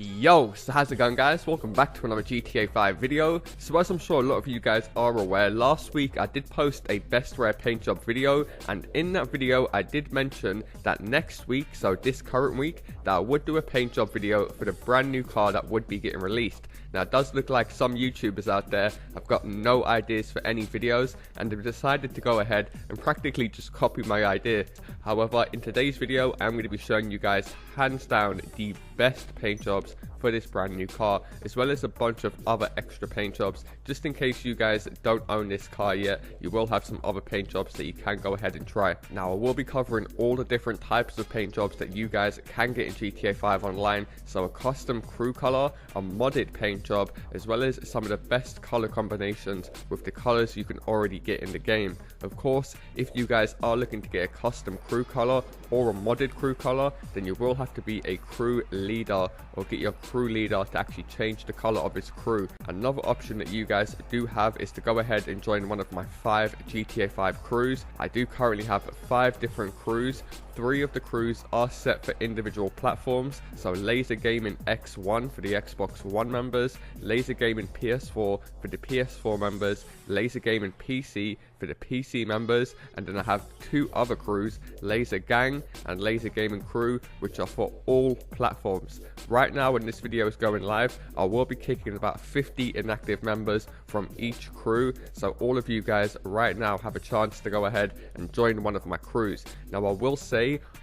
Yo, so how's it going, guys? Welcome back to another GTA 5 video. So as I'm sure a lot of you guys are aware, last week I did post a best rare paint job video, and in that video I did mention that next week, so this current week, that I would do a paint job video for the brand new car that would be getting released. Now it does look like some YouTubers out there have got no ideas for any videos, and they've decided to go ahead and practically just copy my idea. However, in today's video I'm going to be showing you guys hands down the best paint jobs for this brand new car, as well as a bunch of other extra paint jobs. Just in case you guys don't own this car yet, you will have some other paint jobs that you can go ahead and try. Now I will be covering all the different types of paint jobs that you guys can get in GTA 5 online, so a custom crew color, a modded paint job, as well as some of the best color combinations with the colors you can already get in the game. Of course, if you guys are looking to get a custom crew color or a modded crew color, then you will have to be a crew leader or get your crew leader to actually change the color of his crew. Another option that you guys do have is to go ahead and join one of my 5 GTA 5 crews. I do currently have 5 different crews. 3 of the crews are set for individual platforms, so LaazrGaming X1 for the Xbox One members, LaazrGaming PS4 for the PS4 members, LaazrGaming PC for the PC members, and then I have 2 other crews, LaazrGang and LaazrGaming Crew, which are for all platforms. Right now when this video is going live, I will be kicking about 50 inactive members from each crew, so all of you guys right now have a chance to go ahead and join one of my crews. Now I will say,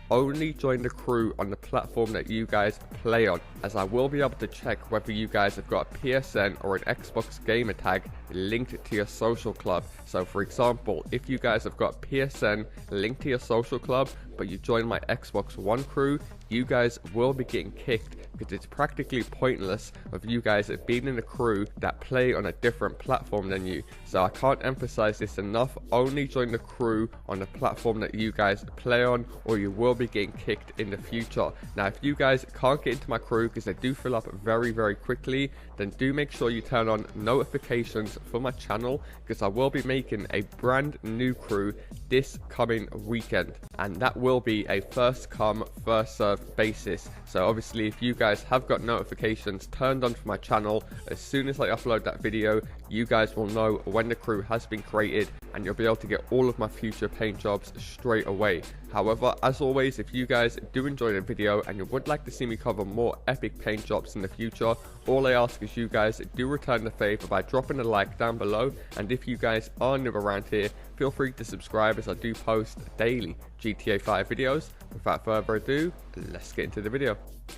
only join the crew on the platform that you guys play on, as I will be able to check whether you guys have got a PSN or an Xbox gamer tag linked to your social club. So for example, if you guys have got PSN linked to your social club but you join my Xbox One crew, you guys will be getting kicked, because it's practically pointless of you guys being in a crew that play on a different platform than you. So I can't emphasize this enough, only join the crew on the platform that you guys play on, or you will be getting kicked in the future. Now if you guys can't get into my crew because they do fill up very quickly, then do make sure you turn on notifications for my channel, because I will be making a brand new crew this coming weekend, and that will be a first come first served basis. So obviously if you guys have got notifications turned on for my channel, as soon as I upload that video, you guys will know when the crew has been created, and you'll be able to get all of my future paint jobs straight away. However, as always, if you guys do enjoy the video and you would like to see me cover more epic paint jobs in the future, all I ask is you guys do return the favor by dropping a like down below, and if you guys are new around here, feel free to subscribe, as I do post daily GTA 5 videos. Without further ado, let's get into the video.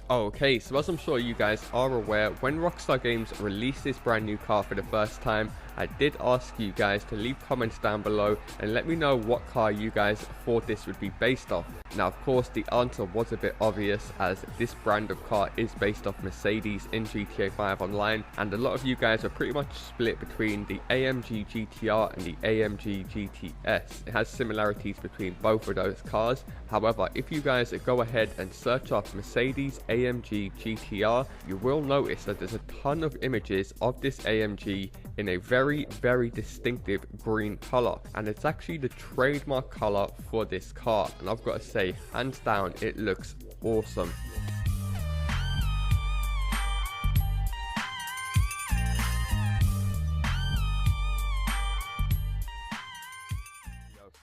Okay, so as I'm sure you guys are aware, when Rockstar Games released this brand new car for the first time, I did ask you guys to leave comments down below and let me know what car you guys thought this would be based off. Now of course the answer was a bit obvious, as this brand of car is based off Mercedes in GTA 5 Online, and a lot of you guys are pretty much split between the AMG GTR and the AMG GTS. It has similarities between both of those cars. However, if you guys go ahead and search up Mercedes AMG GTR, you will notice that there's a ton of images of this AMG in a very distinctive green color, and it's actually the trademark color for this car, and I've got to say, hands down, it looks awesome.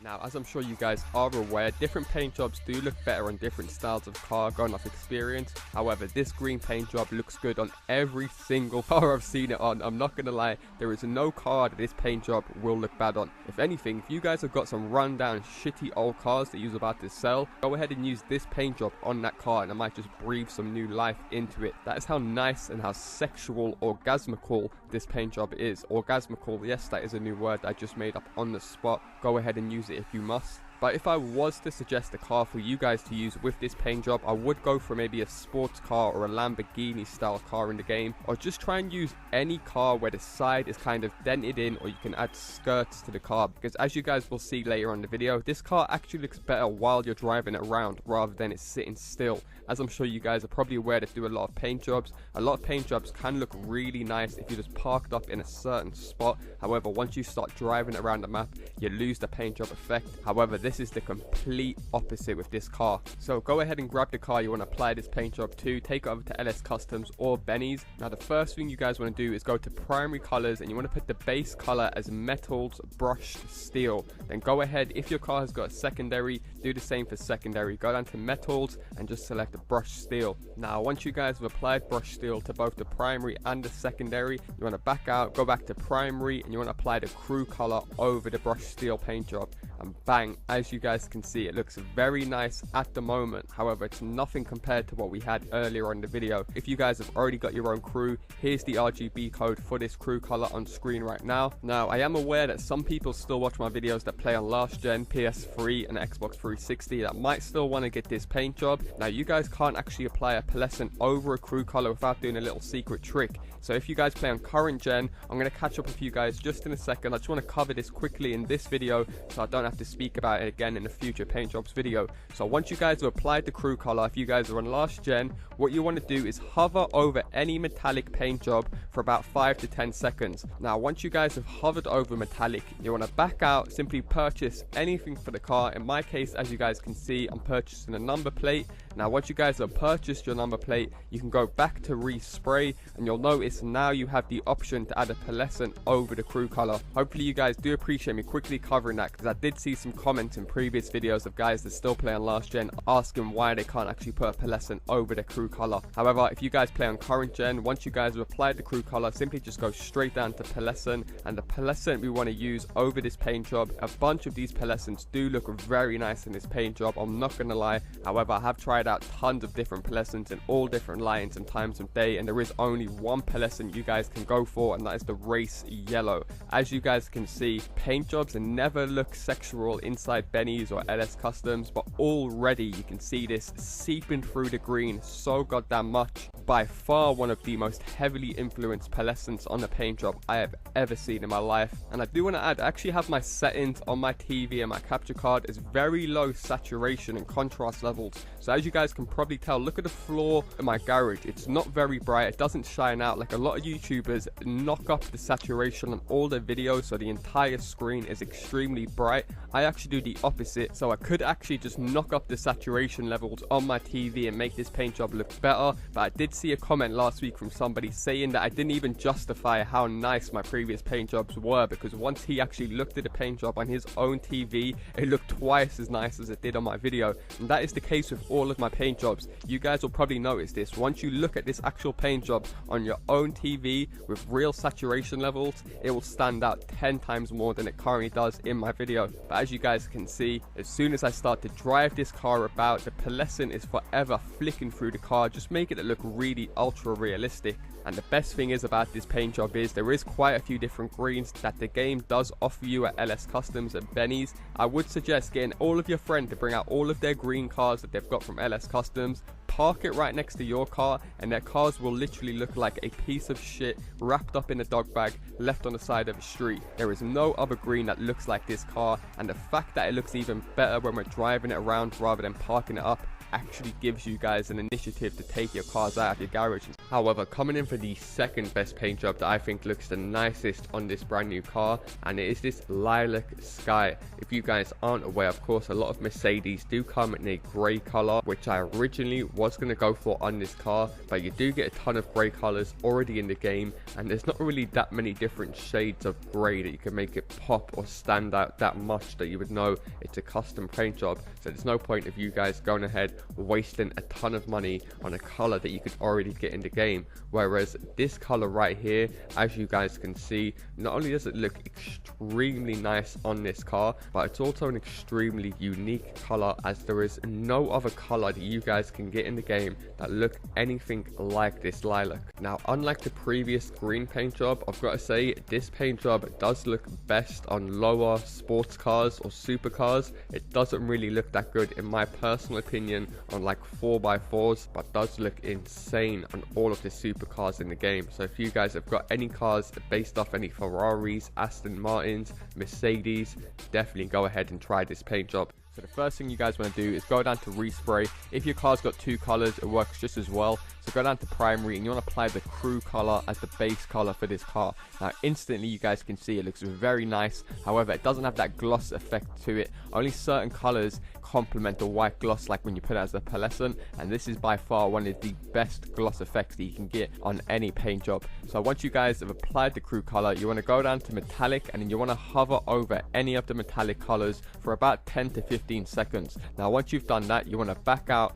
Now, as I'm sure you guys are aware, different paint jobs do look better on different styles of car, going off experience. However, this green paint job looks good on every single car I've seen it on. I'm not going to lie, there is no car that this paint job will look bad on. If anything, if you guys have got some rundown, shitty old cars that you're about to sell, go ahead and use this paint job on that car, and I might just breathe some new life into it. That is how nice and how sexual, orgasmical this paint job is. Orgasmical, yes, that is a new word that I just made up on the spot. Go ahead and use it if you must. But if I was to suggest a car for you guys to use with this paint job, I would go for maybe a sports car or a Lamborghini style car in the game, or just try and use any car where the side is kind of dented in, or you can add skirts to the car, because as you guys will see later on in the video, this car actually looks better while you're driving it around rather than it's sitting still. As I'm sure you guys are probably aware that do a lot of paint jobs, a lot of paint jobs can look really nice if you're just parked up in a certain spot. However, once you start driving around the map, you lose the paint job effect. However, this is the complete opposite with this car. So go ahead and grab the car you want to apply this paint job to, take it over to LS Customs or Benny's. Now the first thing you guys want to do is go to primary colors, and you want to put the base color as metals brushed steel. Then go ahead, if your car has got a secondary, do the same for secondary. Go down to metals and just select the brushed steel. Now once you guys have applied brushed steel to both the primary and the secondary, you want to back out, go back to primary, and you want to apply the CREW color over the brushed steel paint job. And bang, as you guys can see, it looks very nice at the moment. However, it's nothing compared to what we had earlier in the video. If you guys have already got your own CREW, here's the RGB code for this CREW color on screen right now. Now I am aware that some people still watch my videos that play on last gen PS3 and Xbox 360 that might still want to get this paint job. Now you guys can't actually apply a pearlescent over a CREW color without doing a little secret trick. So if you guys play on current gen, I'm going to catch up with you guys just in a second. I just want to cover this quickly in this video so I don't have to speak about it again in a future paint jobs video. So once you guys have applied the CREW color, if you guys are on last gen, what you want to do is hover over any metallic paint job for about 5 to 10 seconds. Now once you guys have hovered over metallic, you want to back out, simply purchase anything for the car. In my case, as you guys can see, I'm purchasing a number plate. Now once you guys have purchased your number plate, you can go back to respray, and you'll notice now you have the option to add a pearlescent over the CREW color. Hopefully you guys do appreciate me quickly covering that, because I did see some comments in previous videos of guys that still play on last gen asking why they can't actually put a pearlescent over the CREW color. However, if you guys play on current gen, once you guys have applied the CREW color, simply just go straight down to pearlescent, and the pearlescent we want to use over this paint job. A bunch of these pearlescents do look very nice in this paint job, I'm not gonna lie. However, I have tried out tons of different pearlescents in all different lines and times of day, and there is only one pearlescent you guys can go for, and that is the race yellow. As you guys can see, paint jobs never look sexual inside Benny's or LS Customs, but already you can see this seeping through the green so goddamn much. By far one of the most heavily influenced pearlescents on the paint job I have ever seen in my life. And I do want to add, I actually have my settings on my TV, and my capture card is very low saturation and contrast levels. So as you guys can probably tell, look at the floor in my garage. It's not very bright, it doesn't shine out. Like a lot of YouTubers knock up the saturation on all their videos so the entire screen is extremely bright. I actually do the opposite, so I could actually just knock up the saturation levels on my TV and make this paint job look better. But I did see a comment last week from somebody saying that I didn't even justify how nice my previous paint jobs were, because once he actually looked at the paint job on his own TV, it looked twice as nice as it did on my video. And that is the case with all of my paint jobs. You guys will probably notice this. Once you look at this actual paint job on your own TV with real saturation levels, it will stand out 10 times more than it currently does in my video. But as you guys can see, as soon as I start to drive this car about, the pearlescent is forever flicking through the car, just making it look really ultra realistic. And the best thing is about this paint job is there is quite a few different greens that the game does offer you at LS Customs and Benny's. I would suggest getting all of your friends to bring out all of their green cars that they've got from LS Customs, park it right next to your car, and their cars will literally look like a piece of shit wrapped up in a dog bag left on the side of a street. There is no other green that looks like this car, and the fact that it looks even better when we're driving it around rather than parking it up actually gives you guys an initiative to take your cars out of your garage. However, coming in for the second best paint job that I think looks the nicest on this brand new car, and it is this Lilac Sky. If you guys aren't aware, of course, a lot of Mercedes do come in a grey colour, which I originally was going to go for on this car, but you do get a ton of grey colours already in the game, and there's not really that many different shades of grey that you can make it pop or stand out that much that you would know it's a custom paint job. So there's no point of you guys going ahead wasting a ton of money on a color that you could already get in the game. Whereas this color right here, as you guys can see, not only does it look extremely nice on this car, but it's also an extremely unique color, as there is no other color that you guys can get in the game that look anything like this lilac. Now, unlike the previous green paint job, I've got to say this paint job does look best on lower sports cars or supercars. It doesn't really look that good in my personal opinion on like 4x4s, but does look insane on all of the supercars in the game. So if you guys have got any cars based off any Ferraris, Aston Martins, Mercedes, definitely go ahead and try this paint job. So the first thing you guys want to do is go down to respray. If your car's got two colors, it works just as well. So go down to primary and you want to apply the CREW color as the base color for this car. Now instantly you guys can see it looks very nice. However, it doesn't have that gloss effect to it. Only certain colors complement the white gloss, like when you put it as a pearlescent, and this is by far one of the best gloss effects that you can get on any paint job. So once you guys have applied the CREW color, you want to go down to metallic and then you want to hover over any of the metallic colors for about 10 to 15 seconds. Now once you've done that, you want to back out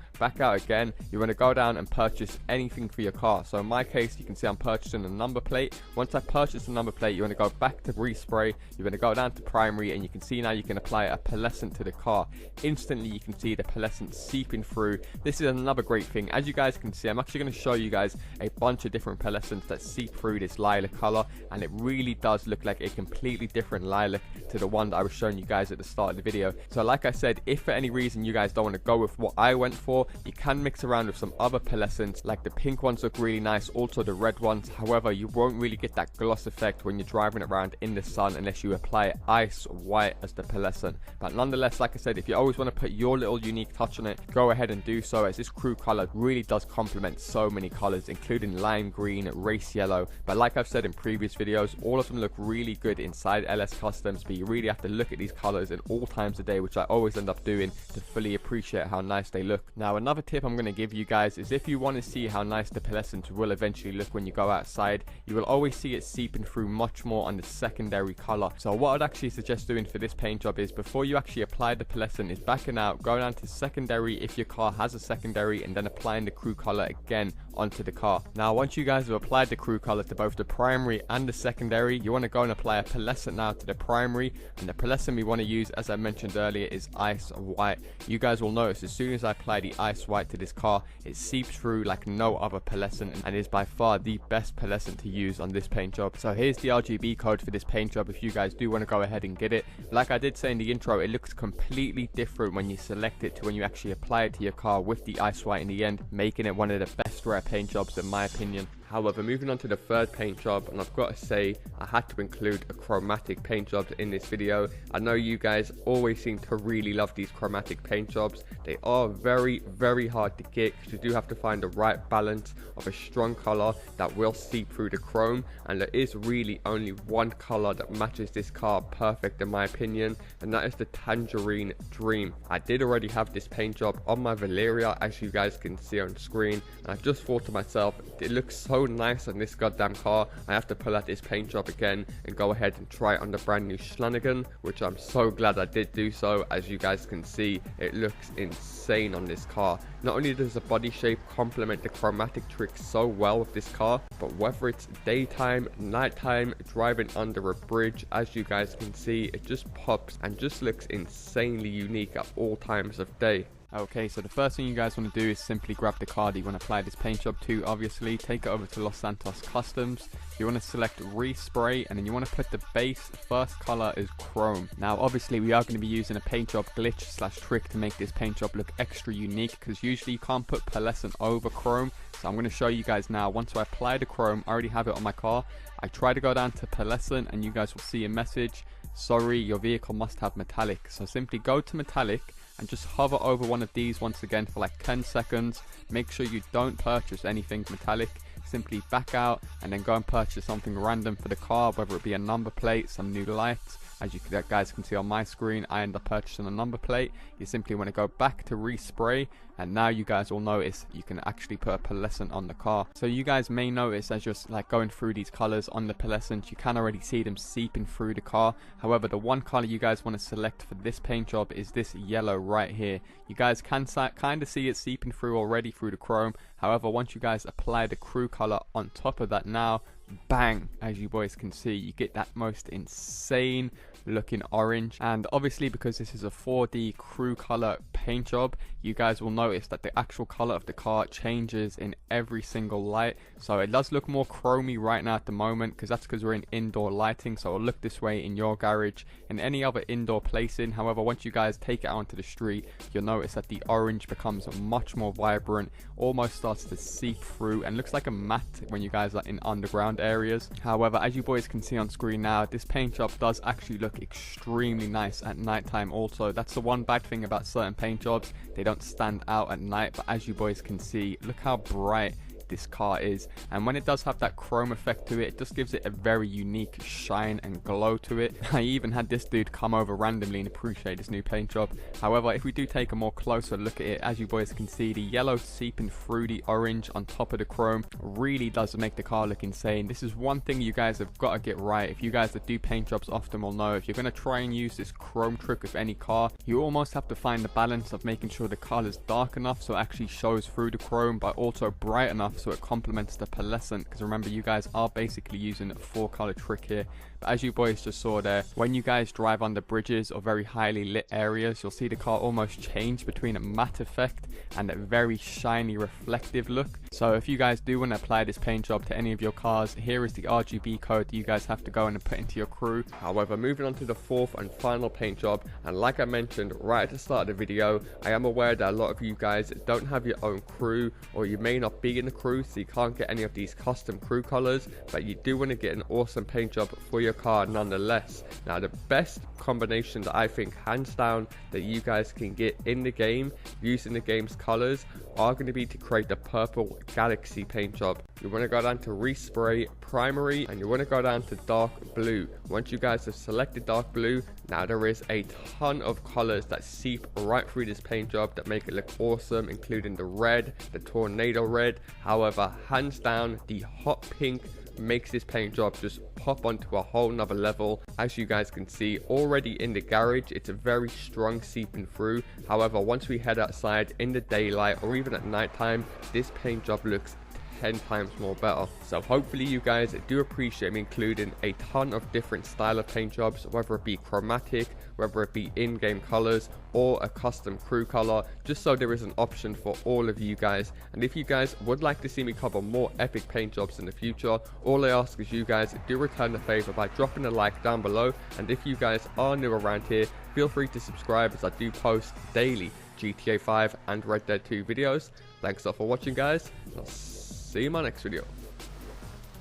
again. You want to go down and purchase anything for your car. So in my case, you can see I'm purchasing a number plate. Once I purchase the number plate, you want to go back to respray. You're going to go down to primary and you can see now you can apply a pearlescent to the car. Instantly you can see the pearlescent seeping through. This is another great thing. As you guys can see, I'm actually going to show you guys a bunch of different pearlescents that seep through this lilac color, and it really does look like a completely different lilac to the one that I was showing you guys at the start of the video. So like I said, if for any reason you guys don't want to go with what I went for, you can mix around with some other pearlescents. Like the pink ones look really nice, also the red ones. However, you won't really get that gloss effect when you're driving around in the sun unless you apply ice white as the pearlescent. But nonetheless, like I said, if you always want to put your little unique touch on it, go ahead and do so, as this CREW color really does complement so many colors, including lime green, race yellow. But like I've said in previous videos, all of them look really good inside LS Customs, but you really have to look at these colors at all times of day, which I always end up doing to fully appreciate how nice they look. Now another tip I'm going to give you guys is, if you want to see how nice the pearlescent will eventually look when you go outside, you will always see it seeping through much more on the secondary color. So what I'd actually suggest doing for this paint job is, before you actually apply the pearlescent, is backing out, go down to secondary if your car has a secondary, and then applying the CREW color again onto the car. Now once you guys have applied the CREW color to both the primary and the secondary, you want to go and apply a pearlescent now to the primary, and the pearlescent we want to use, as I mentioned earlier, is ice white. You guys will notice as soon as I apply the ice white to this car, it seeps through like no other pearlescent, and is by far the best pearlescent to use on this paint job. So here's the RGB code for this paint job if you guys do want to go ahead and get it. Like I did say in the intro, it looks completely different when you select it to when you actually apply it to your car with the ice white in the end, making it one of the best rare paint jobs in my opinion. However, moving on to the third paint job, and I've got to say, I had to include a chromatic paint job in this video. I know you guys always seem to really love these chromatic paint jobs. They are very, very hard to get, because you do have to find the right balance of a strong color that will seep through the chrome, and there is really only one color that matches this car perfect in my opinion, and that is the Tangerine Dream. I did already have this paint job on my Valeria, as you guys can see on screen, and I just thought to myself, it looks so nice on this goddamn car, I have to pull out this paint job again and go ahead and try it on the brand new Schlagen, which I'm so glad I did do so. As you guys can see, it looks insane on this car. Not only does the body shape complement the chromatic trick so well with this car, but whether it's daytime, nighttime, driving under a bridge, as you guys can see, it just pops and just looks insanely unique at all times of day. Okay, so the first thing you guys want to do is simply grab the car that you want to apply this paint job to. Obviously, take it over to Los Santos Customs. You want to select respray, and then you want to put the base first color is chrome. Now obviously we are going to be using a paint job glitch / trick to make this paint job look extra unique, because usually you can't put pearlescent over chrome. So I'm going to show you guys now. Once I apply the chrome, I already have it on my car. I try to go down to pearlescent and you guys will see a message, sorry, your vehicle must have metallic. So simply go to metallic and just hover over one of these once again for like 10 seconds. Make sure you don't purchase anything metallic. Simply back out and then go and purchase something random for the car, whether it be a number plate, some new lights. As you guys can see on my screen, I end up purchasing a number plate. You simply want to go back to respray, and now you guys will notice you can actually put a pearlescent on the car. So you guys may notice as you're like going through these colors on the pearlescent, you can already see them seeping through the car. However, the one color you guys want to select for this paint job is this yellow right here. You guys can kind of see it seeping through already through the chrome. However, once you guys apply the CREW color on top of that, now bang, as you boys can see, you get that most insane looking orange. And obviously, because this is a 4D CREW color paint job, you guys will notice that the actual color of the car changes in every single light. So it does look more chromy right now at the moment, because that's because we're in indoor lighting. So it'll look this way in your garage and any other indoor placing. However, once you guys take it out onto the street, you'll notice that the orange becomes much more vibrant, almost starts to seep through and looks like a matte when you guys are in underground. around areas. However, as you boys can see on screen now, this paint job does actually look extremely nice at nighttime also. That's the one bad thing about certain paint jobs, they don't stand out at night, but as you boys can see, look how bright this car is, and when it does have that chrome effect to it, it just gives it a very unique shine and glow to it. I even had this dude come over randomly and appreciate this new paint job. However, if we do take a more closer look at it, as you boys can see, the yellow seeping through the orange on top of the chrome really does make the car look insane. This is one thing you guys have got to get right. If you guys that do paint jobs often will know, if you're going to try and use this chrome trick with any car, you almost have to find the balance of making sure the car is dark enough so it actually shows through the chrome, but also bright enough so it complements the pearlescent, because remember, you guys are basically using a 4-color trick here. But as you boys just saw there, when you guys drive under bridges or very highly lit areas, you'll see the car almost change between a matte effect and a very shiny reflective look. So if you guys do want to apply this paint job to any of your cars, here is the RGB code that you guys have to go in and put into your crew. However, moving on to the 4th and final paint job, and like I mentioned right at the start of the video, I am aware that a lot of you guys don't have your own crew, or you may not be in the crew, so you can't get any of these custom crew colors, but you do want to get an awesome paint job for your car nonetheless. Now, the best combination that I think hands down that you guys can get in the game using the game's colors are going to be to create the purple galaxy paint job. You want to go down to respray primary, and you want to go down to dark blue. Once you guys have selected dark blue, now there is a ton of colors that seep right through this paint job that make it look awesome, including the red, the tornado red. However, hands down, the hot pink makes this paint job just pop onto a whole nother level. As you guys can see already in the garage, it's a very strong seeping through. However, once we head outside in the daylight or even at nighttime, this paint job looks 10 times more better. So hopefully you guys do appreciate me including a ton of different style of paint jobs, whether it be chromatic, whether it be in-game colors, or a custom crew color, just so there is an option for all of you guys. And if you guys would like to see me cover more epic paint jobs in the future, all I ask is you guys do return the favor by dropping a like down below. And if you guys are new around here, feel free to subscribe, as I do post daily GTA 5 and Red Dead 2 videos. Thanks a lot for watching, guys. I'll see you in my next video.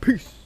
Peace.